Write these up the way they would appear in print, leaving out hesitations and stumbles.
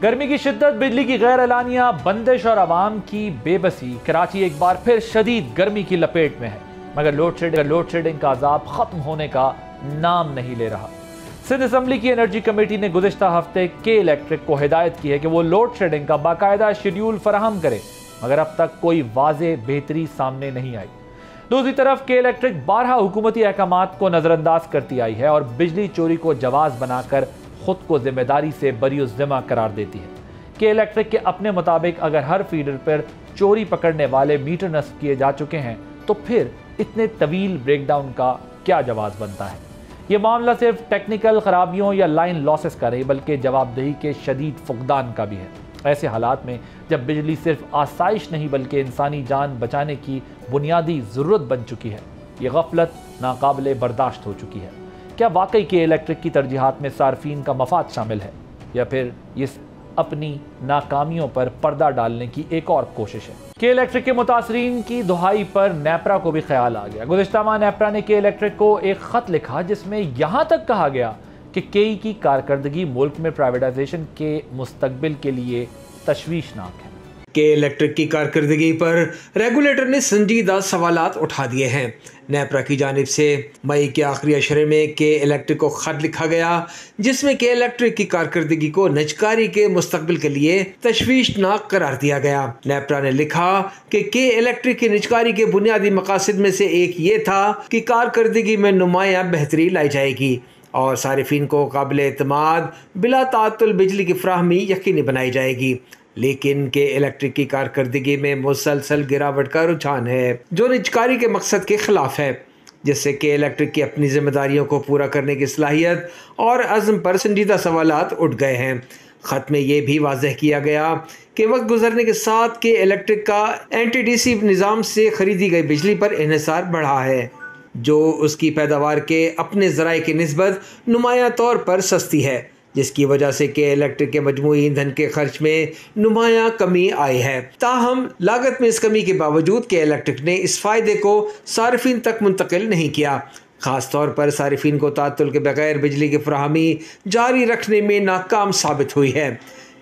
گرمی کی شدت، بجلی کی غیر اعلانیہ بندش اور عوام کی بے بسی، کراچی ایک بار پھر شدید گرمی کی لپیٹ میں ہے، مگر لوڈ شیڈنگ کا عذاب ختم ہونے کا نام نہیں لے رہا۔ سندھ اسمبلی کی انرجی کمیٹی نے گزشتہ ہفتے کے الیکٹرک کو ہدایت کی ہے کہ وہ لوڈ شیڈنگ کا باقاعدہ شیڈیول فراہم کرے، مگر اب تک کوئی واضح بہتری سامنے نہیں آئی۔ دوسری طرف کے الیکٹرک بارہا حکومتی احکامات کو نظر انداز کرتی آئی ہے اور بجلی چوری کو جواز بنا کر خود کو ذمہ داری سے بری الذمہ قرار دیتی ہے۔ کے الیکٹرک کے اپنے مطابق اگر ہر فیڈر پر چوری پکڑنے والے میٹر نصب کیے جا چکے ہیں تو پھر اتنے طویل بریک ڈاؤن کا کیا جواز بنتا ہے؟ یہ معاملہ صرف ٹیکنیکل خرابیوں یا لائن لاسز کا نہیں بلکہ جواب دہی کے شدید فقدان کا بھی ہے۔ ایسے حالات میں جب بجلی صرف آسائش نہیں بلکہ انسانی جان بچانے کی بنیادی ضرورت بن چکی ہے، یہ غفلت ناقابل برداشت ہو چکی ہے۔ کیا واقعی کے الیکٹرک کی ترجیحات میں صارفین کا مفاد شامل ہے یا پھر یہ اپنی ناکامیوں پر پردہ ڈالنے کی ایک اور کوشش ہے؟ کے الیکٹرک کے متاثرین کی دہائی پر نیپرا کو بھی خیال آ گیا۔ گزشتہ ماہ نیپرا نے کے الیکٹرک کو ایک خط لکھا جس میں یہاں تک کہا گیا کہ کے کی کارکردگی ملک میں پرائیویٹائزیشن کے مستقبل کے لیے تشویشناک ہے۔ کے الیکٹرک کی کارکردگی پر ریگولیٹر نے سنجیدہ سوالات اٹھا دیے ہیں۔ نیپرا کی جانب سے مئی کے آخری اشرے میں کے الیکٹرک کو خط لکھا گیا جس میں کے الیکٹرک کی کارکردگی کو نجکاری کے مستقبل کے لیے تشویشناک قرار دیا گیا۔ نیپرا نے لکھا کہ کے الیکٹرک کی نجکاری کے بنیادی مقاصد میں سے ایک یہ تھا کہ کارکردگی میں نمایاں بہتری لائی جائے گی اور صارفین کو قابل اعتماد بلا تعطل بجلی کی فراہمی یقینی بنائی جائے گی، لیکن کے الیکٹرک کی کارکردگی میں مسلسل گراوٹ کا رجحان ہے جو نجکاری کے مقصد کے خلاف ہے، جس سے کے الیکٹرک کی اپنی ذمہ داریوں کو پورا کرنے کی صلاحیت اور عزم پر سنجیدہ سوالات اٹھ گئے ہیں۔ خط میں یہ بھی واضح کیا گیا کہ وقت گزرنے کے ساتھ کے الیکٹرک کا اینٹی ڈی سی نظام سے خریدی گئی بجلی پر انحصار بڑھا ہے جو اس کی پیداوار کے اپنے ذرائع کی نسبت نمایاں طور پر سستی ہے، جس کی وجہ سے کے الیکٹرک کے مجموعی ایندھن کے خرچ میں نمایاں کمی آئی ہے۔ تاہم لاگت میں اس کمی کے باوجود کے الیکٹرک نے اس فائدے کو صارفین تک منتقل نہیں کیا، خاص طور پر صارفین کو تعطل کے بغیر بجلی کی فراہمی جاری رکھنے میں ناکام ثابت ہوئی ہے،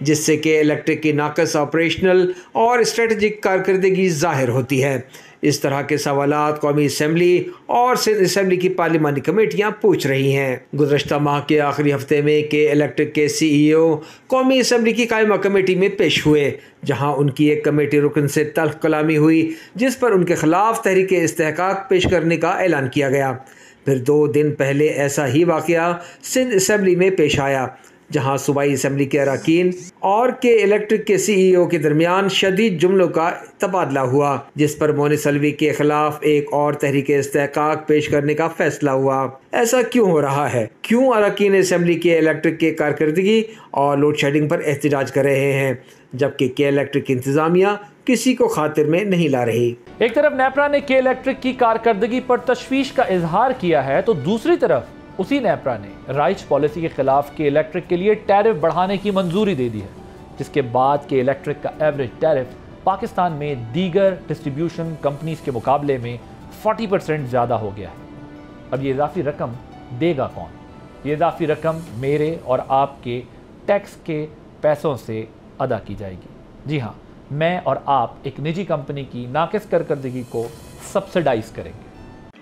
جس سے کہ الیکٹرک کی ناقص آپریشنل اور اسٹریٹجک کارکردگی ظاہر ہوتی ہے۔ اس طرح کے سوالات قومی اسمبلی اور سندھ اسمبلی کی پارلیمانی کمیٹیاں پوچھ رہی ہیں۔ گزشتہ ماہ کے آخری ہفتے میں کے الیکٹرک کے سی ای او قومی اسمبلی کی قائمہ کمیٹی میں پیش ہوئے، جہاں ان کی ایک کمیٹی رکن سے تلخ کلامی ہوئی جس پر ان کے خلاف تحریک استحقاق پیش کرنے کا اعلان کیا گیا۔ پھر 2 دن پہلے ایسا ہی واقعہ سندھ اسمبلی میں پیش آیا، جہاں صوبائی اسمبلی کے اراکین اور کے الیکٹرک کے سی ای او کے درمیان شدید جملوں کا تبادلہ ہوا، جس پر مونس الوی کے خلاف ایک اور تحریک استحقاق پیش کرنے کا فیصلہ ہوا۔ ایسا کیوں ہو رہا ہے؟ کیوں اراکین اسمبلی کے الیکٹرک کے کارکردگی اور لوڈ شیڈنگ پر احتجاج کر رہے ہیں جبکہ کے الیکٹرک کی انتظامیہ کسی کو خاطر میں نہیں لا رہی؟ ایک طرف نیپرا نے کے الیکٹرک کی کارکردگی پر تشویش کا اظہار کیا ہے تو دوسری طرف اسی نیپرا نے رائچ پالیسی کے خلاف کے الیکٹرک کے لیے ٹیرف بڑھانے کی منظوری دے دی ہے، جس کے بعد کے الیکٹرک کا ایوریج ٹیرف پاکستان میں دیگر ڈسٹریبیوشن کمپنیز کے مقابلے میں 40% زیادہ ہو گیا ہے۔ اب یہ اضافی رقم دے گا کون؟ یہ اضافی رقم میرے اور آپ کے ٹیکس کے پیسوں سے ادا کی جائے گی۔ جی ہاں، میں اور آپ ایک نجی کمپنی کی ناقص کارکردگی کو سبسڈائز کریں گے۔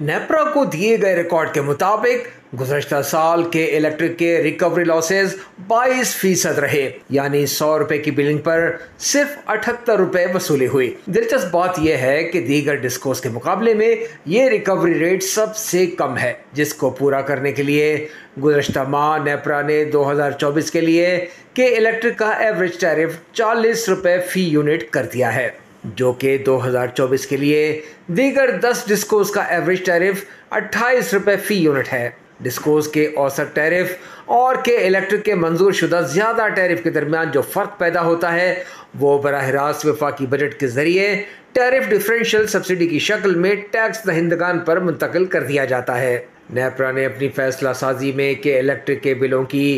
نیپرا کو دیے گئے ریکارڈ کے مطابق گزشتہ سال کے الیکٹرک کے ریکوری لاسز 22% رہے، یعنی 100 روپے کی بلنگ پر صرف 78 روپے وصولی ہوئی۔ دلچسپ بات یہ ہے کہ دیگر ڈسکوز کے مقابلے میں یہ ریکوری ریٹ سب سے کم ہے، جس کو پورا کرنے کے لیے گزشتہ ماہ نیپرا نے 2024 کے لیے کہ الیکٹرک کا ایوریج ٹیرف 40 روپے فی یونٹ کر دیا ہے، جو کہ 2024 کے لیے دیگر 10 ڈسکوز کا ایوریج ٹیرف 28 روپے فی یونٹ ہے۔ ڈسکوز کے اوسط ٹیرف اور کے الیکٹرک کے منظور شدہ زیادہ ٹیرف کے درمیان جو فرق پیدا ہوتا ہے وہ براہ راست وفاقی بجٹ کے ذریعے ٹیرف ڈیفرنشل سبسڈی کی شکل میں ٹیکس دہندگان پر منتقل کر دیا جاتا ہے۔ نیپرا نے اپنی فیصلہ سازی میں کہ الیکٹرک کے بلوں کی